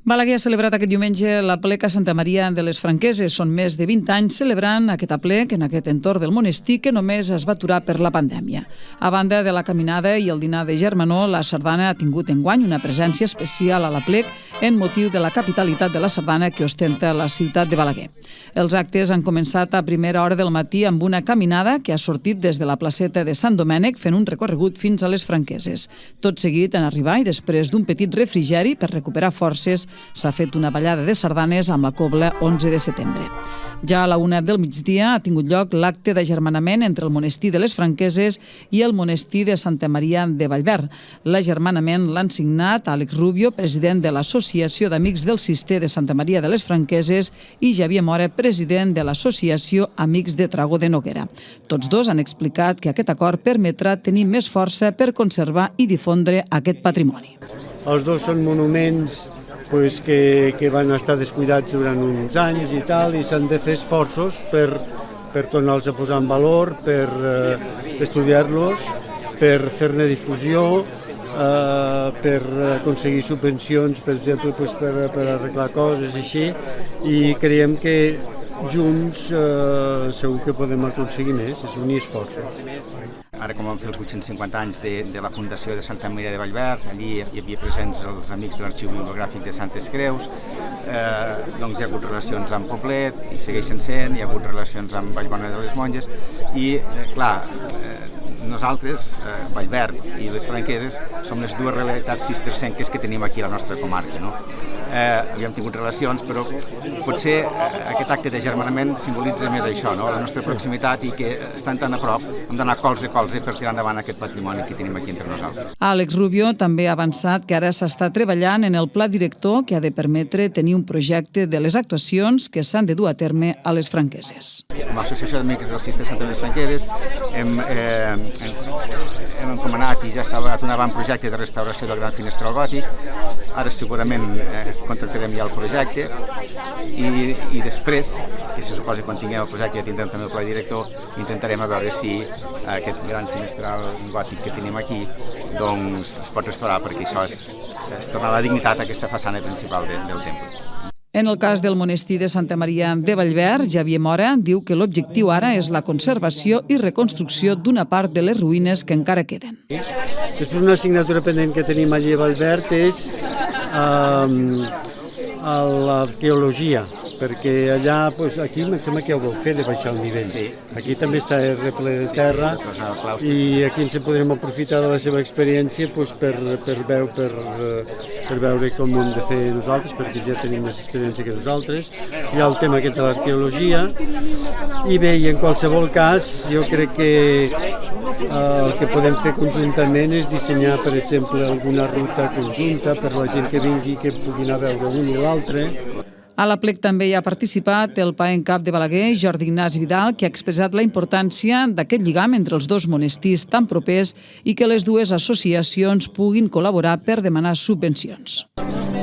Balaguer ha celebrat aquest diumenge l'aplec a Santa Maria de les Franqueses. Són més de 20 anys celebrant aquest aplec en aquest entorn del monestir que només es va aturar per la pandèmia. A banda de la caminada i el dinar de germanor, la sardana ha tingut enguany una presència especial a l'aplec en motiu de la capitalitat de la sardana que ostenta la ciutat de Balaguer. Els actes han començat a primera hora del matí amb una caminada que ha sortit des de la placeta de Sant Domènec fent un recorregut fins a les Franqueses. Tot seguit en arribar i després d'un petit refrigeri per recuperar forces s'ha fet una ballada de sardanes amb la cobla 11 de setembre. Ja a la 1 del migdia ha tingut lloc l'acte d'agermanament entre el monestir de les Franqueses i el monestir de Santa Maria de Vallverd. L'agermanament l'han signat Àlex Rubio, president de l'Associació d'Amics del Cister de Santa Maria de les Franqueses, i Xavier Mora, president de l'Associació Amics de Tragó de Noguera. Tots dos han explicat que aquest acord permetrà tenir més força per conservar i difondre aquest patrimoni. Els dos són monuments que van estar descuidats durant uns anys i tal, i s'han de fer esforços per tornar-los a posar en valor, per estudiar-los, per fer-ne difusió, per aconseguir subvencions, per exemple, per arreglar coses així, i creiem que junts segur que podem aconseguir més, és unir esforços. Ara, com vam fer els 850 anys de la Fundació de Santa Maria de Vallverd, allí hi havia presents els amics de l'Arxiu Bibliogràfic de Santes Creus, doncs hi ha hagut relacions amb Poblet, i segueixen sent, hi ha hagut relacions amb Vallbona de les Monges, i, clar, nosaltres, Vallverd i les Franqueses, som les dues realitats cistercenques que tenim aquí a la nostra comarca, no? Havíem tingut relacions, però potser aquest acte de germanament simbolitza més això, no? La nostra proximitat, i que estan tan a prop, hem d'anar colze a colze per tirar endavant aquest patrimoni que tenim aquí entre nosaltres. Àlex Rubio també ha avançat que ara s'està treballant en el pla director que ha de permetre tenir un projecte de les actuacions que s'han de dur a terme a les Franqueses. Com a Associació d'Amics del Cister de Santa Maria de les Franqueses hem encomanat i ja està elaborat un avantprojecte de restauració del gran finestral gòtic. Ara segurament contractarem ja el projecte i després, que se suposa quan tinguem el projecte ja tindrem també el pla director, intentarem a veure si aquest gran finestral gòtic que tenim aquí doncs es pot restaurar, perquè això és tornar la dignitat a aquesta façana principal del temple. En el cas del monestir de Santa Maria de Vallverd, Xavier Mora diu que l'objectiu ara és la conservació i reconstrucció d'una part de les ruïnes que encara queden. Després, una assignatura pendent que tenim allí a Vallverd és l'arqueologia, perquè allà, aquí em sembla que ja ho vau fer de baixar el nivell. Aquí també està reple de terra, i aquí ens podrem aprofitar de la seva experiència per veure com ho hem de fer nosaltres, perquè ja tenim més experiència que nosaltres. Hi ha el tema aquest de l'arqueologia, i bé, i en qualsevol cas, jo crec que el que podem fer conjuntament és dissenyar, per exemple, alguna ruta conjunta per la gent que vingui, que pugui anar a veure l'un i l'altre. A l'aplec també hi ha participat el paen cap de Balaguer, Jordi Ignasi Vidal, que ha expressat la importància d'aquest lligam entre els dos monestirs tan propers i que les dues associacions puguin col·laborar per demanar subvencions.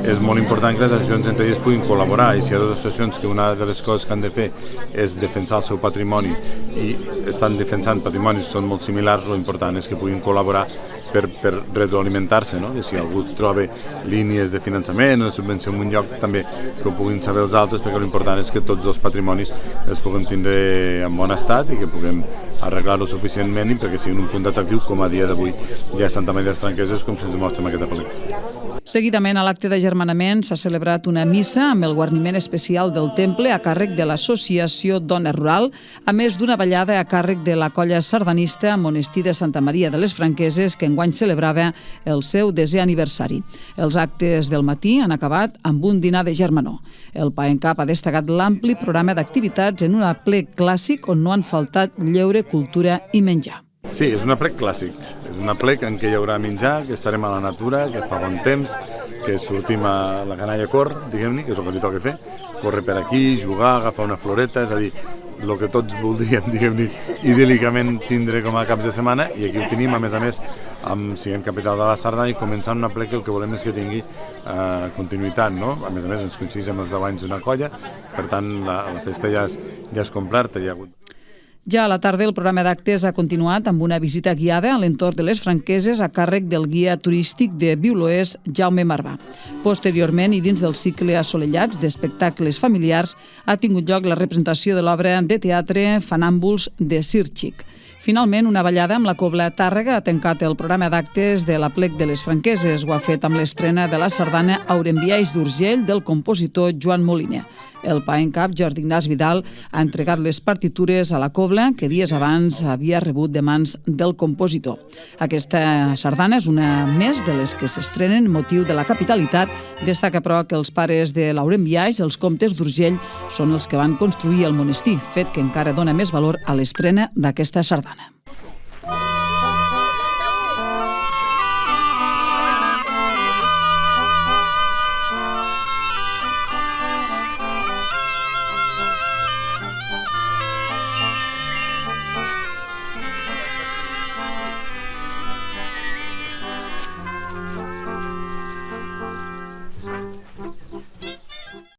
És molt important que les associacions entre elles puguin col·laborar, i si hi ha dues associacions que una de les coses que han de fer és defensar el seu patrimoni i estan defensant patrimonis que són molt similars, l'important és que puguin col·laborar per retroalimentar-se, no? I si algú troba línies de finançament o de subvenció en un lloc, també que ho puguin saber els altres, perquè l'important és que tots dos patrimonis es puguin tindre en bon estat i que puguem arreglar-lo suficientment i perquè siguin un punt d'atractiu, com a dia d'avui ja a Santa Maria de les Franqueses, com se'ns demostra en aquesta pel·lícula. Seguidament, a l'acte d'agermanament s'ha celebrat una missa amb el guarniment especial del temple a càrrec de l'Associació Dona Rural, a més d'una ballada a càrrec de la colla sardanista Monestir de Santa Maria de les Franqueses, que enguany celebrava el seu 10è aniversari. Els actes del matí han acabat amb un dinar de germanor. El paen cap ha destacat l'ampli programa d'activitats en un aplec clàssic on no han faltat lleure, cultura i menjar. Sí, és un aplec clàssic. És un aplec en què hi haurà menjar, que estarem a la natura, que fa bon temps, que sortim a la canalla cor, diguem-ne, que és el que li toca fer, córrer per aquí, jugar, agafar una floreta, és a dir, el que tots voldríem, diguem-ne, idíl·licament tindre com a caps de setmana, i aquí ho tenim, a més, siguem capital de la Sardana i començant un aplec que el que volem és que tingui continuïtat, no? A més, ens coincideix amb els 10 anys d'una colla, per tant, la festa ja és completa, hi ha hagut... Ja a la tarda el programa d'actes ha continuat amb una visita guiada a l'entorn de les Franqueses a càrrec del guia turístic de Viu-l'Oest, Jaume Marvà. Posteriorment, i dins del cicle Assolellats d'espectacles familiars, ha tingut lloc la representació de l'obra de teatre Fanàmbuls de Sir Chic. Finalment, una ballada amb la Cobla Tàrrega ha tancat el programa d'actes de l'Aplec de les Franqueses. Ho ha fet amb l'estrena de la sardana Aurembiaix d'Urgell del compositor Joan Moliner. El pa en cap, Jordi Ignasi Vidal, ha entregat les partitures a la Cobla que dies abans havia rebut de mans del compositor. Aquesta sardana és una més de les que s'estrenen motiu de la capitalitat. Destaca, però, que els pares de l'Aurembiaix, els comtes d'Urgell, són els que van construir el monestir, fet que encara dona més valor a l'estrena d'aquesta sardana.